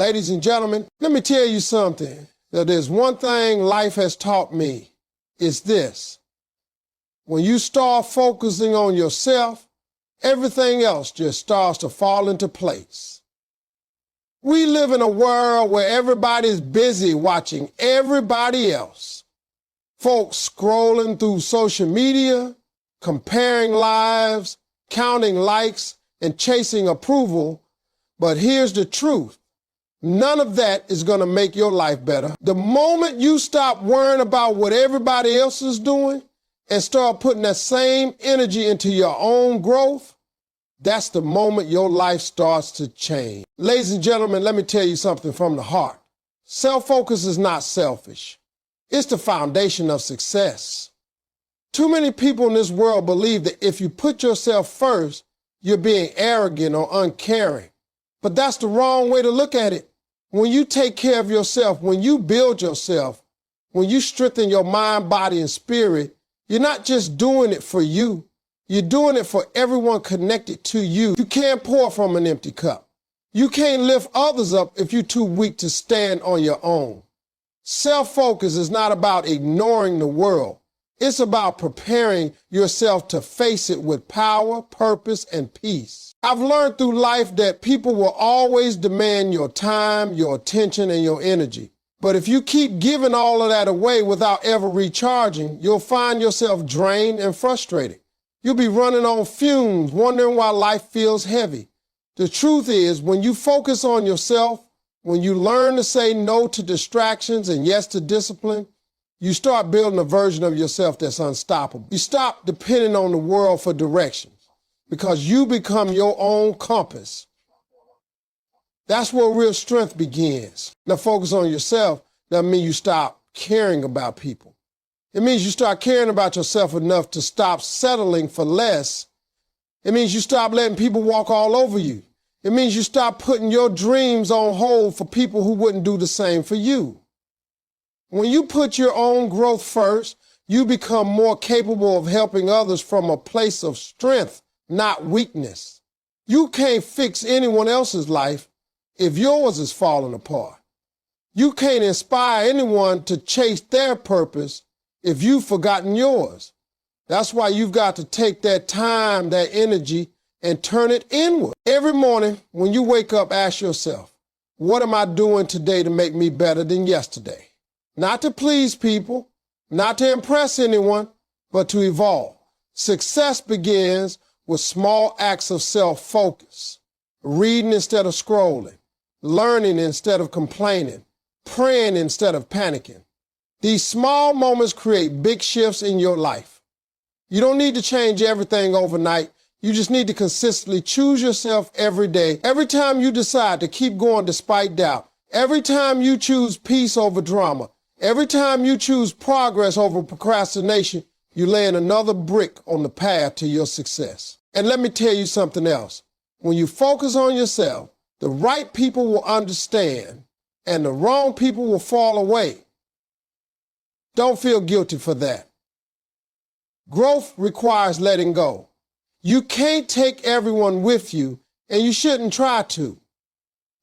Ladies and gentlemen, let me tell you something. That there's one thing life has taught me, is this. When you start focusing on yourself, everything else just starts to fall into place. We live in a world where everybody's busy watching everybody else. Folks scrolling through social media, comparing lives, counting likes, and chasing approval. But here's the truth. None of that is going to make your life better. The moment you stop worrying about what everybody else is doing and start putting that same energy into your own growth, that's the moment your life starts to change. Ladies and gentlemen, let me tell you something from the heart. Self-focus is not selfish. It's the foundation of success. Too many people in this world believe that if you put yourself first, you're being arrogant or uncaring. But that's the wrong way to look at it. When you take care of yourself, when you build yourself, when you strengthen your mind, body, and spirit, you're not just doing it for you. You're doing it for everyone connected to you. You can't pour from an empty cup. You can't lift others up if you're too weak to stand on your own. Self-focus is not about ignoring the world. It's about preparing yourself to face it with power, purpose, and peace. I've learned through life that people will always demand your time, your attention, and your energy. But if you keep giving all of that away without ever recharging, you'll find yourself drained and frustrated. You'll be running on fumes, wondering why life feels heavy. The truth is, when you focus on yourself, when you learn to say no to distractions and yes to discipline, you start building a version of yourself that's unstoppable. You stop depending on the world for directions because you become your own compass. That's where real strength begins. Now, focus on yourself doesn't mean you stop caring about people. It means you start caring about yourself enough to stop settling for less. It means you stop letting people walk all over you. It means you stop putting your dreams on hold for people who wouldn't do the same for you. When you put your own growth first, you become more capable of helping others from a place of strength, not weakness. You can't fix anyone else's life if yours is falling apart. You can't inspire anyone to chase their purpose if you've forgotten yours. That's why you've got to take that time, that energy, and turn it inward. Every morning when you wake up, ask yourself, what am I doing today to make me better than yesterday? Not to please people, not to impress anyone, but to evolve. Success begins with small acts of self-focus, reading instead of scrolling, learning instead of complaining, praying instead of panicking. These small moments create big shifts in your life. You don't need to change everything overnight. You just need to consistently choose yourself every day. Every time you decide to keep going despite doubt, every time you choose peace over drama, every time you choose progress over procrastination, you're laying another brick on the path to your success. And let me tell you something else. When you focus on yourself, the right people will understand and the wrong people will fall away. Don't feel guilty for that. Growth requires letting go. You can't take everyone with you, and you shouldn't try to.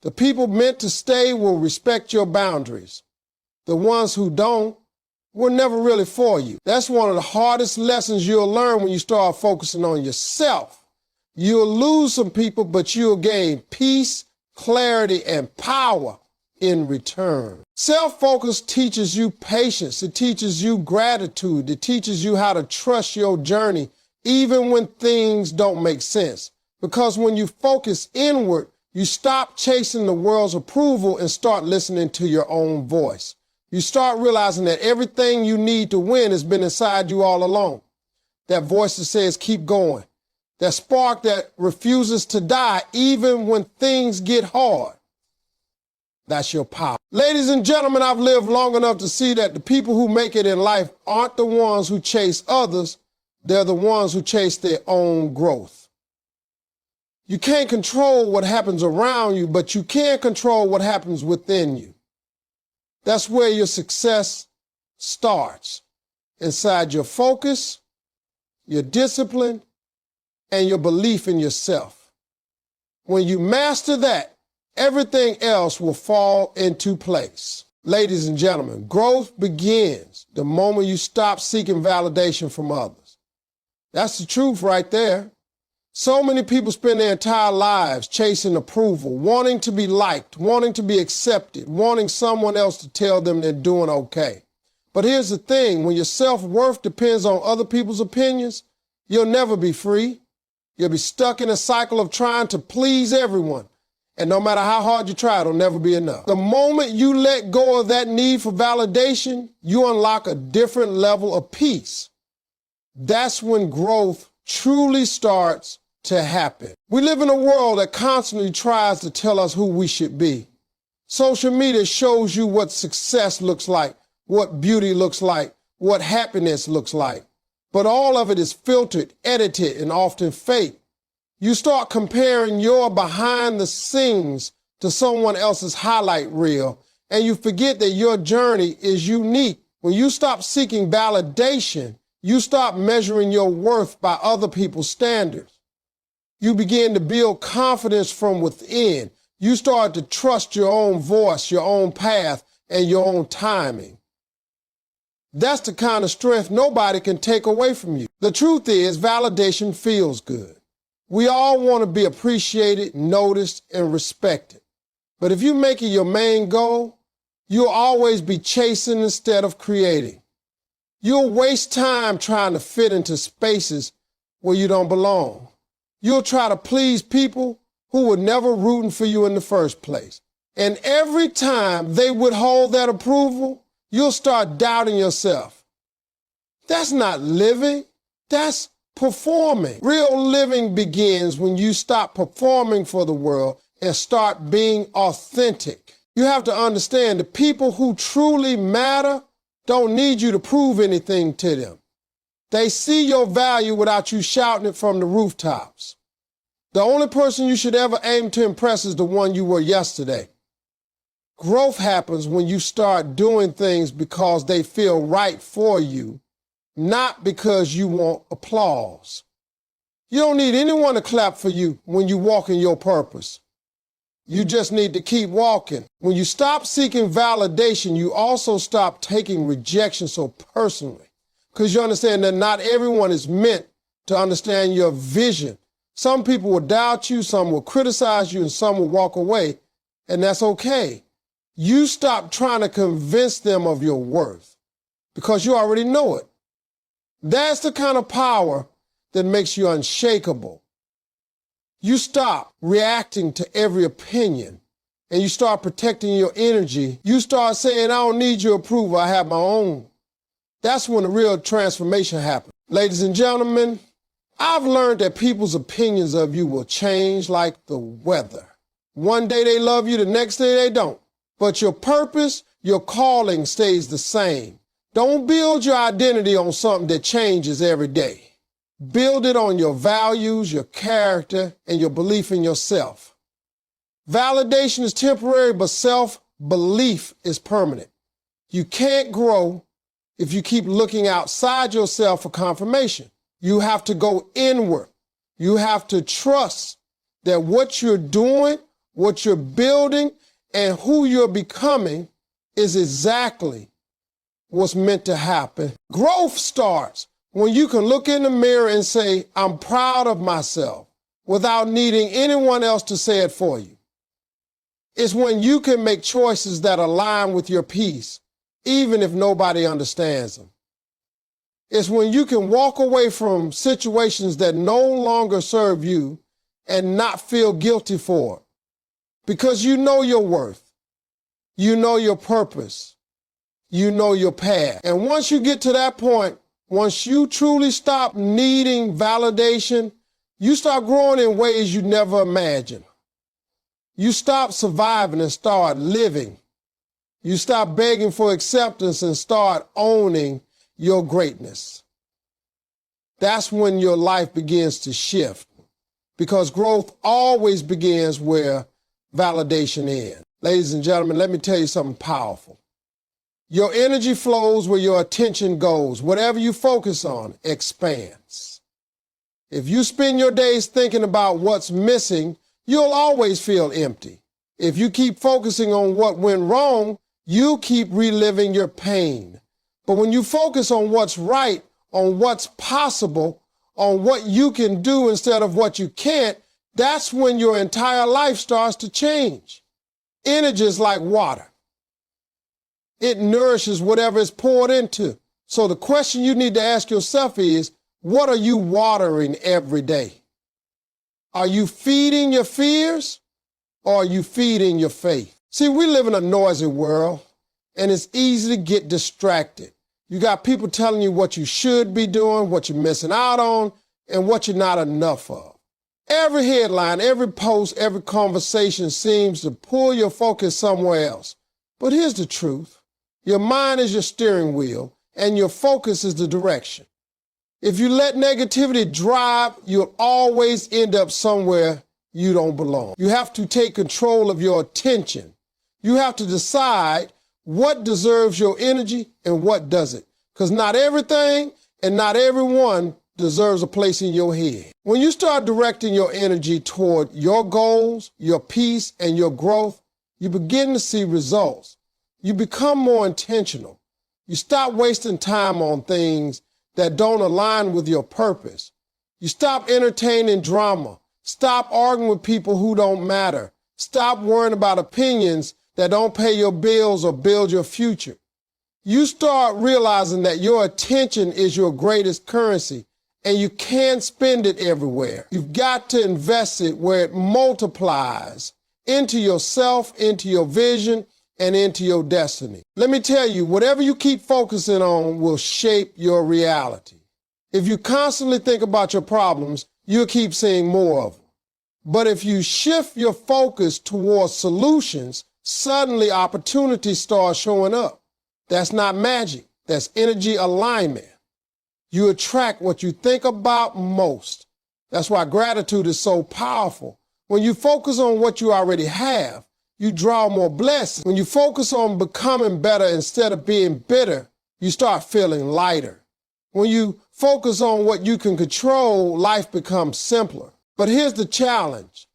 The people meant to stay will respect your boundaries. The ones who don't were never really for you. That's one of the hardest lessons you'll learn when you start focusing on yourself. You'll lose some people, but you'll gain peace, clarity, and power in return. Self-focus teaches you patience. It teaches you gratitude. It teaches you how to trust your journey even when things don't make sense. Because when you focus inward, you stop chasing the world's approval and start listening to your own voice. You start realizing that everything you need to win has been inside you all along. That voice that says, keep going. That spark that refuses to die even when things get hard. That's your power. Ladies and gentlemen, I've lived long enough to see that the people who make it in life aren't the ones who chase others. They're the ones who chase their own growth. You can't control what happens around you, but you can control what happens within you. That's where your success starts, inside your focus, your discipline, and your belief in yourself. When you master that, everything else will fall into place. Ladies and gentlemen, growth begins the moment you stop seeking validation from others. That's the truth right there. So many people spend their entire lives chasing approval, wanting to be liked, wanting to be accepted, wanting someone else to tell them they're doing okay. But here's the thing, when your self-worth depends on other people's opinions, you'll never be free. You'll be stuck in a cycle of trying to please everyone. And no matter how hard you try, it'll never be enough. The moment you let go of that need for validation, you unlock a different level of peace. That's when growth truly starts to happen. We live in a world that constantly tries to tell us who we should be. Social media shows you what success looks like, what beauty looks like, what happiness looks like. But all of it is filtered, edited, and often fake. You start comparing your behind the scenes to someone else's highlight reel, and you forget that your journey is unique. When you stop seeking validation, you stop measuring your worth by other people's standards. You begin to build confidence from within. You start to trust your own voice, your own path, and your own timing. That's the kind of strength nobody can take away from you. The truth is, validation feels good. We all want to be appreciated, noticed, and respected. But if you make it your main goal, you'll always be chasing instead of creating. You'll waste time trying to fit into spaces where you don't belong. You'll try to please people who were never rooting for you in the first place. And every time they withhold that approval, you'll start doubting yourself. That's not living, that's performing. Real living begins when you stop performing for the world and start being authentic. You have to understand the people who truly matter don't need you to prove anything to them. They see your value without you shouting it from the rooftops. The only person you should ever aim to impress is the one you were yesterday. Growth happens when you start doing things because they feel right for you, not because you want applause. You don't need anyone to clap for you when you walk in your purpose. You just need to keep walking. When you stop seeking validation, you also stop taking rejection so personally. Because you understand that not everyone is meant to understand your vision. Some people will doubt you, some will criticize you, and some will walk away, and that's okay. You stop trying to convince them of your worth because you already know it. That's the kind of power that makes you unshakable. You stop reacting to every opinion and you start protecting your energy. You start saying, I don't need your approval, I have my own. That's when the real transformation happens. Ladies and gentlemen, I've learned that people's opinions of you will change like the weather. One day they love you, the next day they don't. But your purpose, your calling stays the same. Don't build your identity on something that changes every day. Build it on your values, your character, and your belief in yourself. Validation is temporary, but self-belief is permanent. You can't grow if you keep looking outside yourself for confirmation. You have to go inward. You have to trust that what you're doing, what you're building, and who you're becoming is exactly what's meant to happen. Growth starts when you can look in the mirror and say, I'm proud of myself, without needing anyone else to say it for you. It's when you can make choices that align with your peace, even if nobody understands them. It's when you can walk away from situations that no longer serve you and not feel guilty for it. Because you know your worth, you know your purpose, you know your path. And once you get to that point, once you truly stop needing validation, you start growing in ways you never imagined. You stop surviving and start living. You stop begging for acceptance and start owning your greatness. That's when your life begins to shift, because growth always begins where validation ends. Ladies and gentlemen, let me tell you something powerful. Your energy flows where your attention goes. Whatever you focus on expands. If you spend your days thinking about what's missing, you'll always feel empty. If you keep focusing on what went wrong, you keep reliving your pain. But when you focus on what's right, on what's possible, on what you can do instead of what you can't, that's when your entire life starts to change. Energy is like water. It nourishes whatever it's poured into. So the question you need to ask yourself is, what are you watering every day? Are you feeding your fears or are you feeding your faith? See, we live in a noisy world and it's easy to get distracted. You got people telling you what you should be doing, what you're missing out on, and what you're not enough of. Every headline, every post, every conversation seems to pull your focus somewhere else. But here's the truth. Your mind is your steering wheel and your focus is the direction. If you let negativity drive, you'll always end up somewhere you don't belong. You have to take control of your attention. You have to decide what deserves your energy and what doesn't. Because not everything and not everyone deserves a place in your head. When you start directing your energy toward your goals, your peace, and your growth, you begin to see results. You become more intentional. You stop wasting time on things that don't align with your purpose. You stop entertaining drama. Stop arguing with people who don't matter. Stop worrying about opinions that don't pay your bills or build your future. You start realizing that your attention is your greatest currency and you can't spend it everywhere. You've got to invest it where it multiplies into yourself, into your vision, and into your destiny. Let me tell you, whatever you keep focusing on will shape your reality. If you constantly think about your problems, you'll keep seeing more of them. But if you shift your focus towards solutions, suddenly opportunities start showing up. That's not magic. That's energy alignment. You attract what you think about most. That's why gratitude is so powerful. When you focus on what you already have, you draw more blessings. When you focus on becoming better instead of being bitter, you start feeling lighter. When you focus on what you can control, life becomes simpler. But here's the challenge.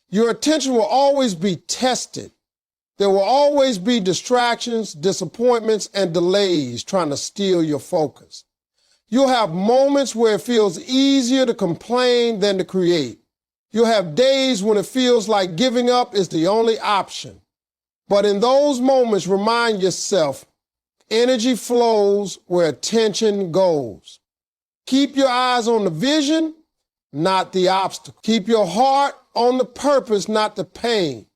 Your attention will always be tested. There will always be distractions, disappointments, and delays trying to steal your focus. You'll have moments where it feels easier to complain than to create. You'll have days when it feels like giving up is the only option. But in those moments, remind yourself, energy flows where attention goes. Keep your eyes on the vision, not the obstacle. Keep your heart on the purpose, not the pain.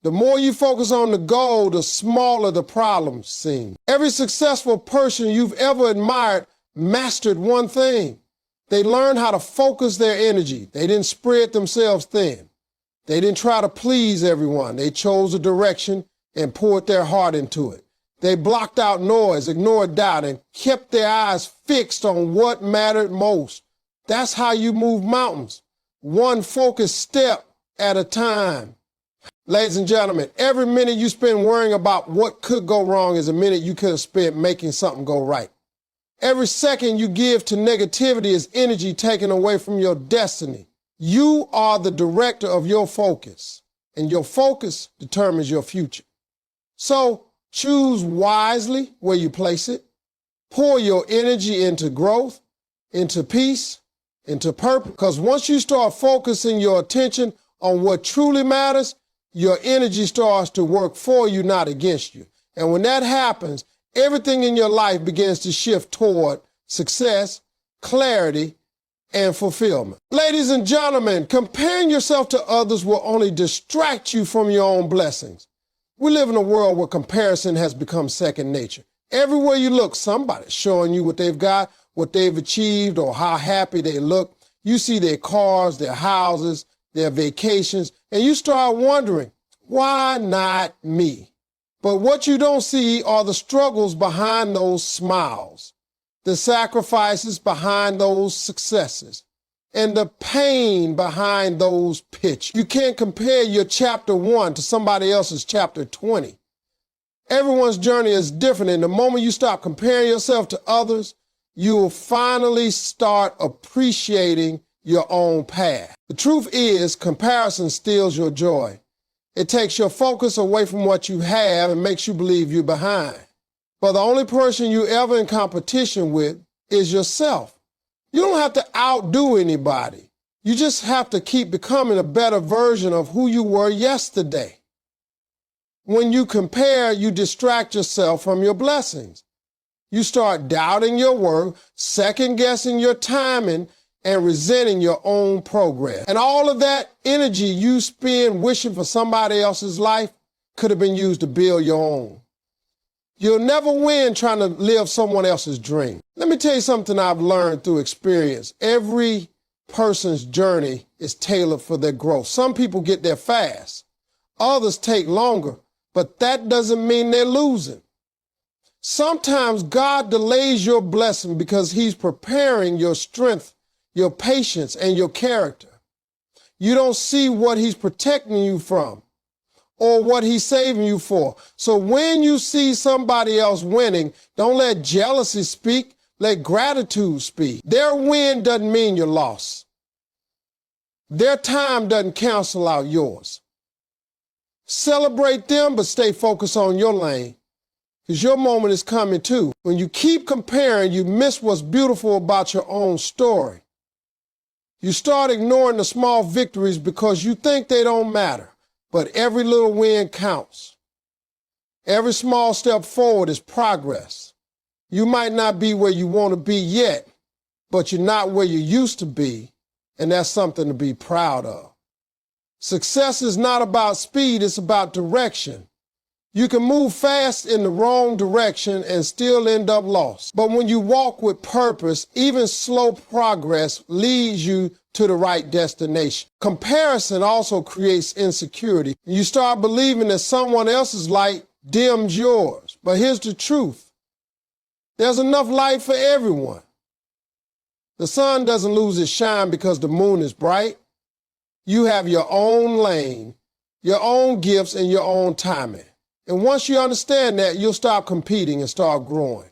The more you focus on the goal, the smaller the problems seem. Every successful person you've ever admired mastered one thing. They learned how to focus their energy. They didn't spread themselves thin. They didn't try to please everyone. They chose a direction and poured their heart into it. They blocked out noise, ignored doubt, and kept their eyes fixed on what mattered most. That's how you move mountains, one focused step at a time. Ladies and gentlemen, every minute you spend worrying about what could go wrong is a minute you could have spent making something go right. Every second you give to negativity is energy taken away from your destiny. You are the director of your focus, and your focus determines your future. So choose wisely where you place it. Pour your energy into growth, into peace, into purpose. Because once you start focusing your attention on what truly matters, your energy starts to work for you, not against you. And when that happens, everything in your life begins to shift toward success, clarity, and fulfillment. Ladies and gentlemen, comparing yourself to others will only distract you from your own blessings. We live in a world where comparison has become second nature. Everywhere you look, somebody's showing you what they've got, what they've achieved, or how happy they look. You see their cars, their houses, their vacations, and you start wondering, why not me? But what you don't see are the struggles behind those smiles, the sacrifices behind those successes, and the pain behind those pictures. You can't compare your chapter 1 to somebody else's chapter 20. Everyone's journey is different, and the moment you stop comparing yourself to others, you will finally start appreciating your own path. The truth is, comparison steals your joy. It takes your focus away from what you have and makes you believe you're behind. But the only person you're ever in competition with is yourself. You don't have to outdo anybody. You just have to keep becoming a better version of who you were yesterday. When you compare, you distract yourself from your blessings. You start doubting your worth, second-guessing your timing, and resenting your own progress. And all of that energy you spend wishing for somebody else's life could have been used to build your own. You'll never win trying to live someone else's dream. Let me tell you something I've learned through experience. Every person's journey is tailored for their growth. Some people get there fast. Others take longer, but that doesn't mean they're losing. Sometimes God delays your blessing because he's preparing your strength, your patience, and your character. You don't see what he's protecting you from or what he's saving you for. So when you see somebody else winning, don't let jealousy speak, let gratitude speak. Their win doesn't mean your loss. Their time doesn't cancel out yours. Celebrate them, but stay focused on your lane, because your moment is coming too. When you keep comparing, you miss what's beautiful about your own story. You start ignoring the small victories because you think they don't matter, but every little win counts. Every small step forward is progress. You might not be where you want to be yet, but you're not where you used to be, and that's something to be proud of. Success is not about speed, it's about direction. You can move fast in the wrong direction and still end up lost. But when you walk with purpose, even slow progress leads you to the right destination. Comparison also creates insecurity. You start believing that someone else's light dims yours. But here's the truth. There's enough light for everyone. The sun doesn't lose its shine because the moon is bright. You have your own lane, your own gifts, and your own timing. And once you understand that, you'll stop competing and start growing.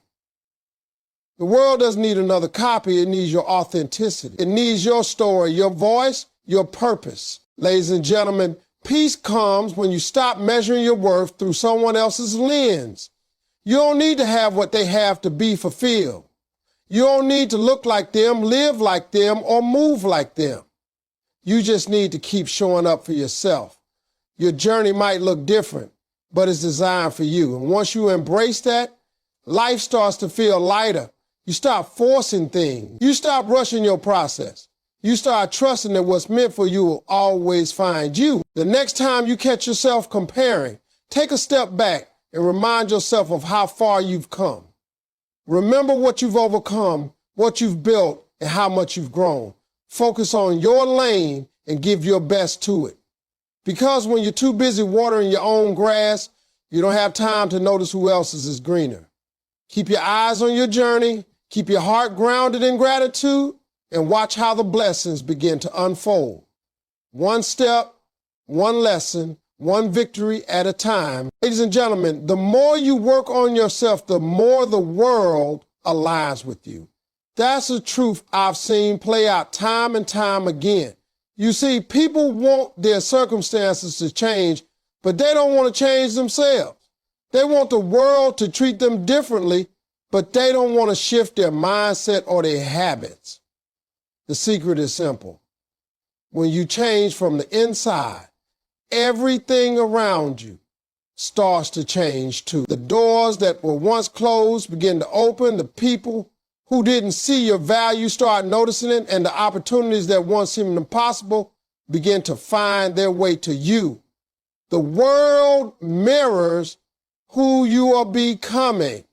The world doesn't need another copy. It needs your authenticity. It needs your story, your voice, your purpose. Ladies and gentlemen, peace comes when you stop measuring your worth through someone else's lens. You don't need to have what they have to be fulfilled. You don't need to look like them, live like them, or move like them. You just need to keep showing up for yourself. Your journey might look different, but it's designed for you. And once you embrace that, life starts to feel lighter. You stop forcing things. You stop rushing your process. You start trusting that what's meant for you will always find you. The next time you catch yourself comparing, take a step back and remind yourself of how far you've come. Remember what you've overcome, what you've built, and how much you've grown. Focus on your lane and give your best to it. Because when you're too busy watering your own grass, you don't have time to notice who else's is greener. Keep your eyes on your journey, keep your heart grounded in gratitude, and watch how the blessings begin to unfold. One step, one lesson, one victory at a time. Ladies and gentlemen, the more you work on yourself, the more the world aligns with you. That's a truth I've seen play out time and time again. You see, people want their circumstances to change, but they don't want to change themselves. They want the world to treat them differently, but they don't want to shift their mindset or their habits. The secret is simple. When you change from the inside, everything around you starts to change too. The doors that were once closed begin to open. The people who didn't see your value start noticing it, and the opportunities that once seemed impossible begin to find their way to you. The world mirrors who you are becoming,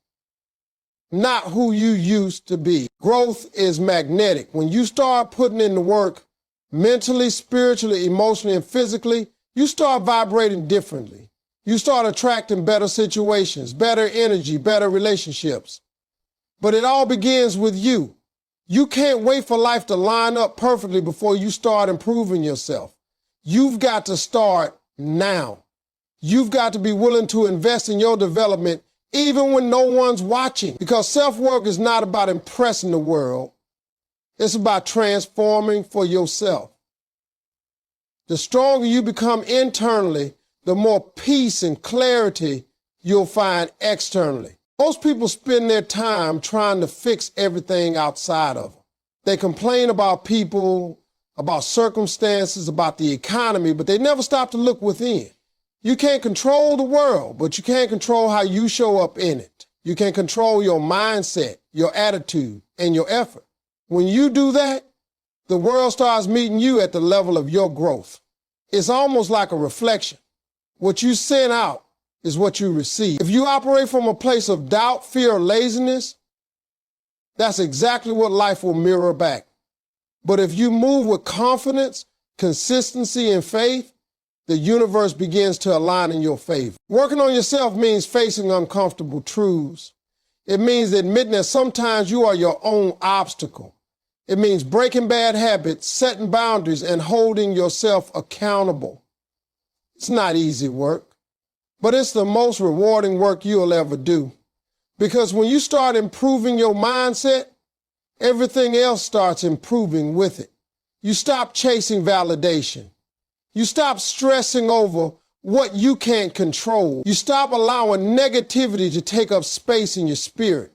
not who you used to be. Growth is magnetic. When you start putting in the work mentally, spiritually, emotionally, and physically, you start vibrating differently. You start attracting better situations, better energy, better relationships. But it all begins with you. You can't wait for life to line up perfectly before you start improving yourself. You've got to start now. You've got to be willing to invest in your development even when no one's watching. Because self-work is not about impressing the world. It's about transforming for yourself. The stronger you become internally, the more peace and clarity you'll find externally. Most people spend their time trying to fix everything outside of them. They complain about people, about circumstances, about the economy, but they never stop to look within. You can't control the world, but you can control how you show up in it. You can control your mindset, your attitude, and your effort. When you do that, the world starts meeting you at the level of your growth. It's almost like a reflection. What you send out is what you receive. If you operate from a place of doubt, fear, or laziness, that's exactly what life will mirror back. But if you move with confidence, consistency, and faith, the universe begins to align in your favor. Working on yourself means facing uncomfortable truths. It means admitting that sometimes you are your own obstacle. It means breaking bad habits, setting boundaries, and holding yourself accountable. It's not easy work, but it's the most rewarding work you'll ever do. Because when you start improving your mindset, everything else starts improving with it. You stop chasing validation. You stop stressing over what you can't control. You stop allowing negativity to take up space in your spirit.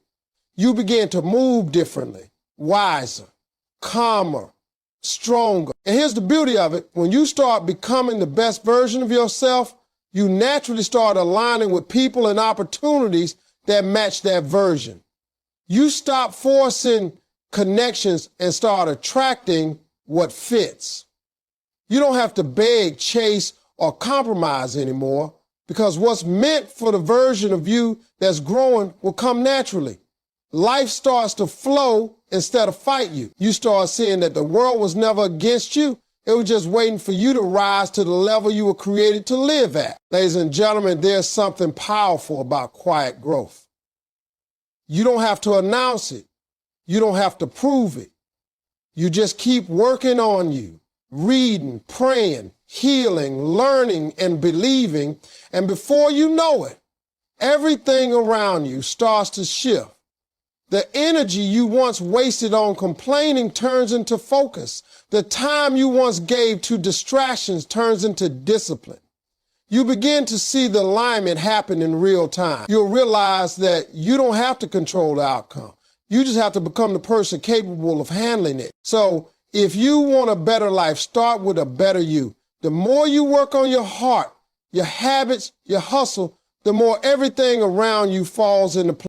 You begin to move differently, wiser, calmer, stronger. And here's the beauty of it. When you start becoming the best version of yourself, you naturally start aligning with people and opportunities that match that version. You stop forcing connections and start attracting what fits. You don't have to beg, chase, or compromise anymore, because what's meant for the version of you that's growing will come naturally. Life starts to flow instead of fight you. You start seeing that the world was never against you. It was just waiting for you to rise to the level you were created to live at. Ladies and gentlemen, there's something powerful about quiet growth. You don't have to announce it. You don't have to prove it. You just keep working on you, reading, praying, healing, learning, and believing. And before you know it, everything around you starts to shift. The energy you once wasted on complaining turns into focus. The time you once gave to distractions turns into discipline. You begin to see the alignment happen in real time. You'll realize that you don't have to control the outcome. You just have to become the person capable of handling it. So if you want a better life, start with a better you. The more you work on your heart, your habits, your hustle, the more everything around you falls into place.